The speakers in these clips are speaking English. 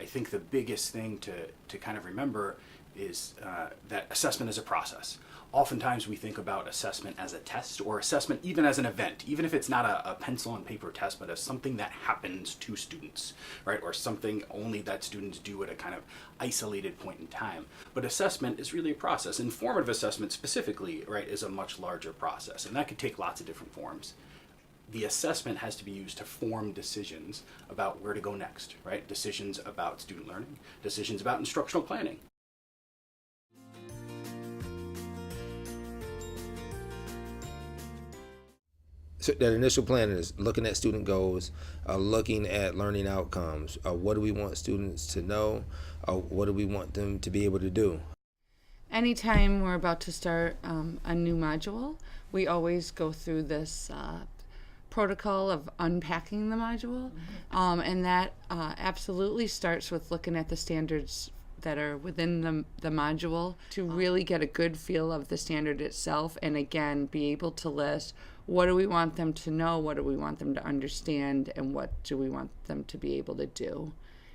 I think the biggest thing to kind of remember is that assessment is a process. Oftentimes we think about assessment as a test, or assessment even as an event, even if it's not a pencil and paper test, but as something that happens to students, right? Or something only that students do at a kind of isolated point in time. But assessment is really a process, and formative assessment specifically, right, is a much larger process, and that could take lots of different forms. The assessment has to be used to form decisions about where to go next, right? Decisions about student learning, decisions about instructional planning. So that initial plan is looking at student goals, looking at learning outcomes. What do we want students to know? What do we want them to be able to do? Anytime we're about to start a new module, we always go through this protocol of unpacking the module, and that absolutely starts with looking at the standards that are within the module to really get a good feel of the standard itself, and again be able to list what do we want them to know, what do we want them to understand, and what do we want them to be able to do.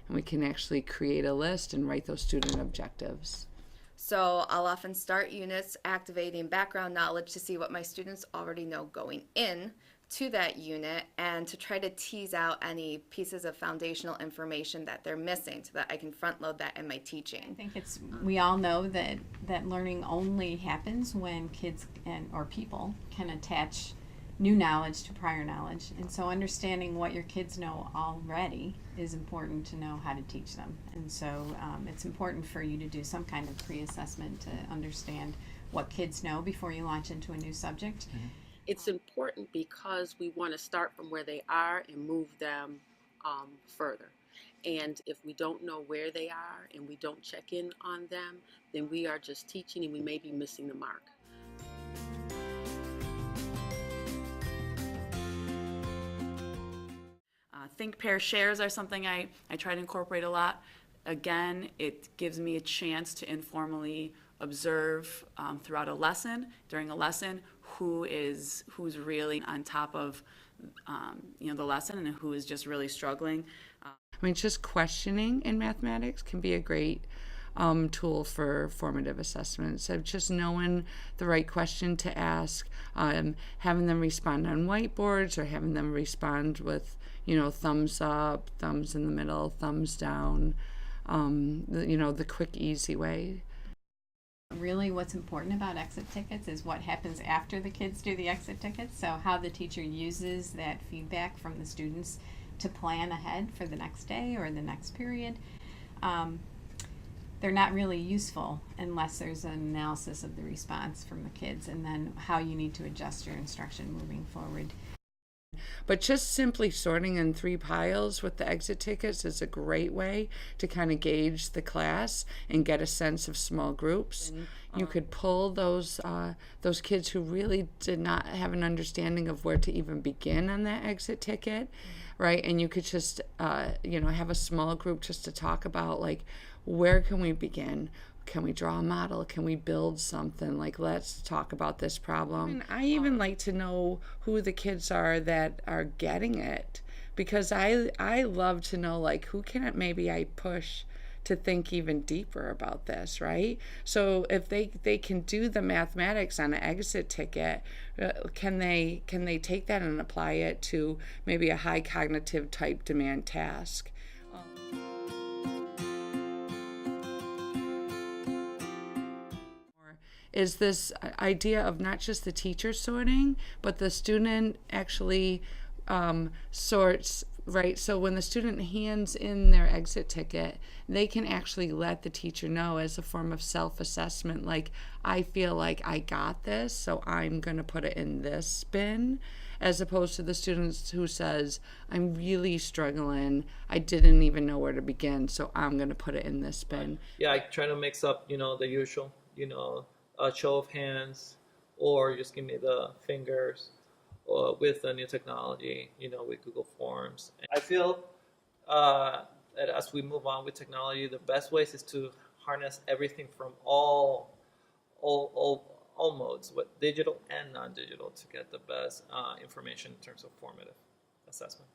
And we can actually create a list and write those student objectives. So I'll often start units activating background knowledge to see what my students already know going in to that unit, and to try to tease out any pieces of foundational information that they're missing so that I can front load that in my teaching. I think we all know that learning only happens when kids or people can attach new knowledge to prior knowledge, and so understanding what your kids know already is important to know how to teach them. And so it's important for you to do some kind of pre-assessment to understand what kids know before you launch into a new subject. Mm-hmm. It's important because we want to start from where they are and move them further. And if we don't know where they are and we don't check in on them, then we are just teaching and we may be missing the mark. Think, pair, shares are something I try to incorporate a lot. Again, it gives me a chance to informally observe throughout a lesson, during a lesson, who's really on top of the lesson and who is just really struggling. I mean, just questioning in mathematics can be a great tool for formative assessment. So just knowing the right question to ask, having them respond on whiteboards, or having them respond with, thumbs up, thumbs in the middle, thumbs down, the quick, easy way. Really what's important about exit tickets is what happens after the kids do the exit tickets. So how the teacher uses that feedback from the students to plan ahead for the next day or the next period. They're not really useful unless there's an analysis of the response from the kids, and then how you need to adjust your instruction moving forward. But just simply sorting in 3 piles with the exit tickets is a great way to kind of gauge the class and get a sense of small groups. You could pull those kids who really did not have an understanding of where to even begin on that exit ticket, right? And you could just have a small group just to talk about, like, where can we begin? Can we draw a model? Can we build something? Like, let's talk about this problem. I even like to know who the kids are that are getting it, because I love to know, like, who can I push to think even deeper about this, right? So if they can do the mathematics on an exit ticket, can they take that and apply it to maybe a high cognitive type demand task? Is this idea of not just the teacher sorting, but the student actually sorts, right? So when the student hands in their exit ticket, they can actually let the teacher know as a form of self-assessment, like, I feel like I got this, so I'm going to put it in this bin, as opposed to the students who says, I'm really struggling, I didn't even know where to begin, so I'm going to put it in this bin. Yeah, I try to mix up, the usual, a show of hands, or just give me the fingers, with the new technology, with Google Forms. I feel that as we move on with technology, the best ways is to harness everything from all modes, with digital and non-digital, to get the best information in terms of formative assessment.